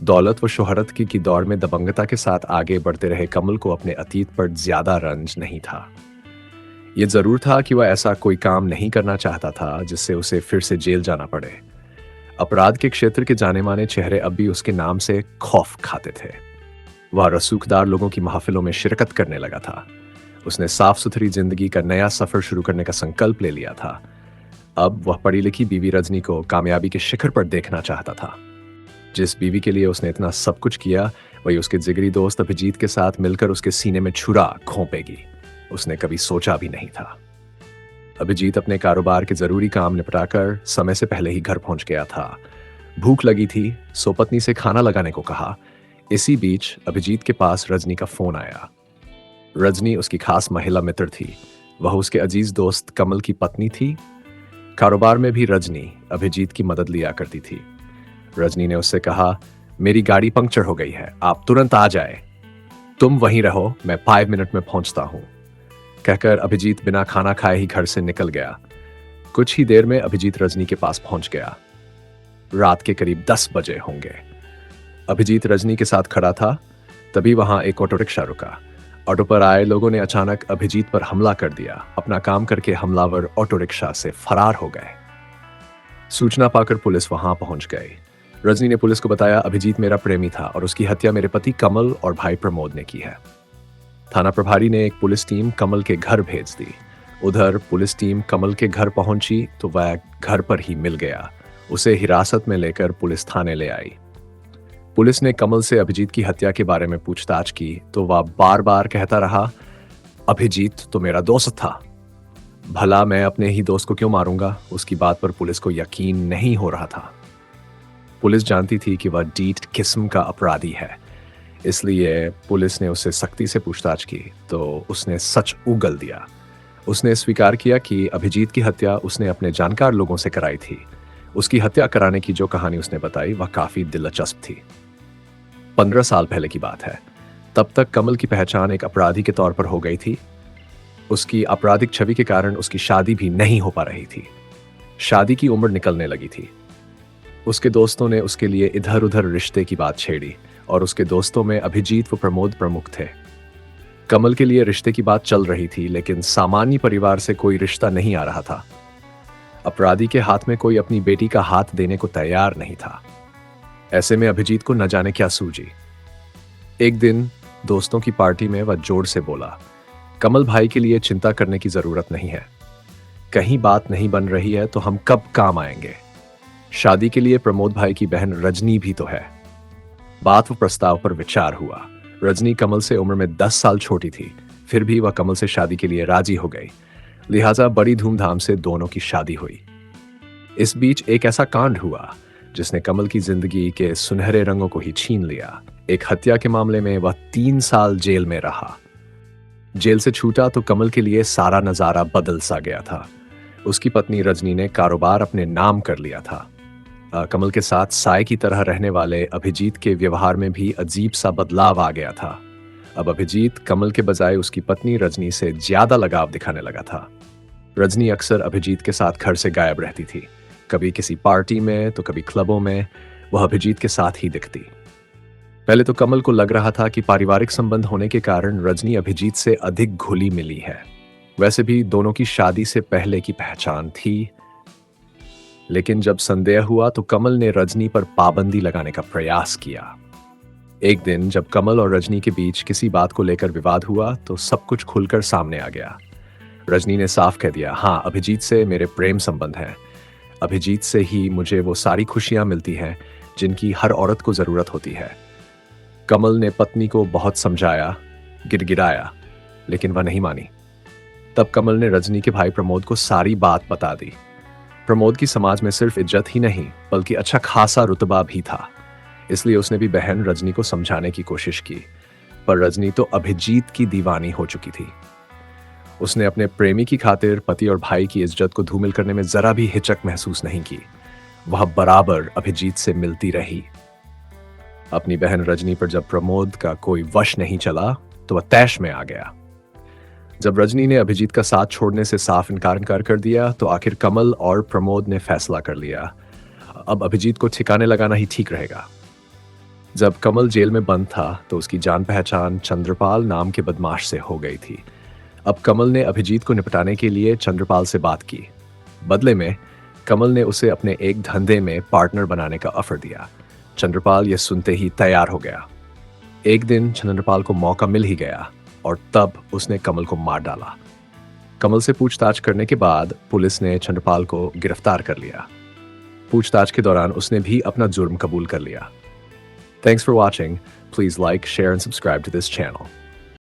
दौलत व शोहरत की दौड़ में दबंगता के साथ आगे बढ़ते रहे कमल को अपने अतीत पर ज्यादा रंज नहीं था। ये जरूर था कि वह ऐसा कोई काम नहीं करना चाहता था जिससे उसे फिर से जेल जाना पड़े। अपराध के क्षेत्र के जाने माने चेहरे अब भी उसके नाम से खौफ खाते थे। वह रसूखदार लोगों की महफिलों में शिरकत करने लगा था। उसने साफ सुथरी जिंदगी का नया सफर शुरू करने का संकल्प ले लिया था। अब वह पढ़ी लिखी बीवी रजनी को कामयाबी के शिखर पर देखना चाहता था। जिस बीवी के लिए उसने इतना सब कुछ किया, वही उसके जिगरी दोस्त अभिजीत के साथ मिलकर उसके सीने में छुरा घोंपेगी, उसने कभी सोचा भी नहीं था। अभिजीत अपने कारोबार के जरूरी काम निपटाकर समय से पहले ही घर पहुंच गया था। भूख लगी थी, सो पत्नी से खाना लगाने को कहा। इसी बीच अभिजीत के पास रजनी का फोन आया। रजनी उसकी खास महिला मित्र थी। वह उसके अजीज दोस्त कमल की पत्नी थी। कारोबार में भी रजनी अभिजीत की मदद लिया करती थी। रजनी ने उससे कहा, मेरी गाड़ी पंक्चर हो गई है, आप तुरंत आ जाए। तुम वहीं रहो, मैं 5 मिनट में पहुंचता हूं। कहकर अभिजीत बिना खाना खाए ही घर से निकल गया। कुछ ही देर में अभिजीत रजनी के पास पहुंच गया। रात के करीब 10 बजे होंगे। अभिजीत रजनी के साथ खड़ा था, तभी वहां एक ऑटो रिक्शा रुका। ऑटो पर आए लोगों ने अचानक अभिजीत पर हमला कर दिया। अपना काम करके हमलावर ऑटो रिक्शा से फरार हो गए। सूचना पाकर पुलिस वहां पहुंच गई। रजनी ने पुलिस को बताया, अभिजीत मेरा प्रेमी था और उसकी हत्या मेरे पति कमल और भाई प्रमोद ने की है। थाना प्रभारी ने एक पुलिस टीम कमल के घर भेज दी। उधर पुलिस टीम कमल के घर पहुंची तो वह घर पर ही मिल गया। उसे हिरासत में लेकर पुलिस थाने ले आई। पुलिस ने कमल से अभिजीत की हत्या के बारे में पूछताछ की तो वह बार बार कहता रहा, अभिजीत तो मेरा दोस्त था। भला मैं अपने ही दोस्त को क्यों मारूंगा? उसकी बात पर पुलिस को यकीन नहीं हो रहा था। पुलिस जानती थी कि वह डीट किस्म का अपराधी है, इसलिए पुलिस ने उससे सख्ती से पूछताछ की तो उसने सच उगल दिया। उसने स्वीकार किया कि अभिजीत की हत्या उसने अपने जानकार लोगों से कराई थी। उसकी हत्या कराने की जो कहानी उसने बताई वह काफी दिलचस्प थी। 15 साल पहले की बात है। तब तक कमल की पहचान एक अपराधी के तौर पर हो गई थी। उसकी आपराधिक छवि के कारण उसकी शादी भी नहीं हो पा रही थी। शादी की उम्र निकलने लगी थी। उसके दोस्तों ने उसके लिए इधर उधर रिश्ते की बात छेड़ी और उसके दोस्तों में अभिजीत व प्रमोद प्रमुख थे। कमल के लिए रिश्ते की बात चल रही थी, लेकिन सामान्य परिवार से कोई रिश्ता नहीं आ रहा था। अपराधी के हाथ में कोई अपनी बेटी का हाथ देने को तैयार नहीं था। ऐसे में अभिजीत को न जाने क्या सूझी। एक दिन दोस्तों की पार्टी में वह जोर से बोला, कमल भाई के लिए चिंता करने की जरूरत नहीं है। कहीं बात नहीं बन रही है तो हम कब काम आएंगे? शादी के लिए प्रमोद भाई की बहन रजनी भी तो है। बात व प्रस्ताव पर विचार हुआ। रजनी कमल से उम्र में 10 साल छोटी थी, फिर भी वह कमल से शादी के लिए राजी हो गई। लिहाजा बड़ी धूमधाम से दोनों की शादी हुई। इस बीच एक ऐसा कांड हुआ जिसने कमल की जिंदगी के सुनहरे रंगों को ही छीन लिया। एक हत्या के मामले में वह 3 साल जेल में रहा। जेल से छूटा तो कमल के लिए सारा नजारा बदल सा गया था। उसकी पत्नी रजनी ने कारोबार अपने नाम कर लिया था। कमल के साथ साय की तरह रहने वाले अभिजीत के व्यवहार में भी अजीब सा बदलाव आ गया था। अब अभिजीत कमल के बजाय उसकी पत्नी रजनी से ज्यादा लगाव दिखाने लगा था। रजनी अक्सर अभिजीत के साथ घर से गायब रहती थी। कभी किसी पार्टी में तो कभी क्लबों में वह अभिजीत के साथ ही दिखती। पहले तो कमल को लग रहा था कि पारिवारिक संबंध होने के कारण रजनी अभिजीत से अधिक घुली मिली है। वैसे भी दोनों की शादी से पहले की पहचान थी। लेकिन जब संदेह हुआ तो कमल ने रजनी पर पाबंदी लगाने का प्रयास किया। एक दिन जब कमल और रजनी के बीच किसी बात को लेकर विवाद हुआ तो सब कुछ खुलकर सामने आ गया। रजनी ने साफ कह दिया, हाँ, अभिजीत से मेरे प्रेम संबंध हैं। अभिजीत से ही मुझे वो सारी खुशियां मिलती हैं जिनकी हर औरत को जरूरत होती है। कमल ने पत्नी को बहुत समझाया, गिड़गिड़ाया, लेकिन वह नहीं मानी। तब कमल ने रजनी के भाई प्रमोद को सारी बात बता दी। प्रमोद की समाज में सिर्फ इज्जत ही नहीं बल्कि अच्छा खासा रुतबा भी था, इसलिए उसने भी बहन रजनी को समझाने की कोशिश की। पर रजनी तो अभिजीत की दीवानी हो चुकी थी। उसने अपने प्रेमी की खातिर पति और भाई की इज्जत को धूमिल करने में जरा भी हिचक महसूस नहीं की। वह बराबर अभिजीत से मिलती रही। अपनी बहन रजनी पर जब प्रमोद का कोई वश नहीं चला तो वह तैश में आ गया। जब रजनी ने अभिजीत का साथ छोड़ने से साफ इनकार कर दिया तो आखिर कमल और प्रमोद ने फैसला कर लिया, अब अभिजीत को ठिकाने लगाना ही ठीक रहेगा। जब कमल जेल में बंद था तो उसकी जान पहचान चंद्रपाल नाम के बदमाश से हो गई थी। अब कमल ने अभिजीत को निपटाने के लिए चंद्रपाल से बात की। बदले में कमल ने उसे अपने एक धंधे में पार्टनर बनाने का ऑफर दिया। चंद्रपाल यह सुनते ही तैयार हो गया। एक दिन चंद्रपाल को मौका मिल ही गया और तब उसने कमल को मार डाला। कमल से पूछताछ करने के बाद पुलिस ने चंद्रपाल को गिरफ्तार कर लिया। पूछताछ के दौरान उसने भी अपना जुर्म कबूल कर लिया। Thanks for watching. Please like, share, and subscribe to this channel.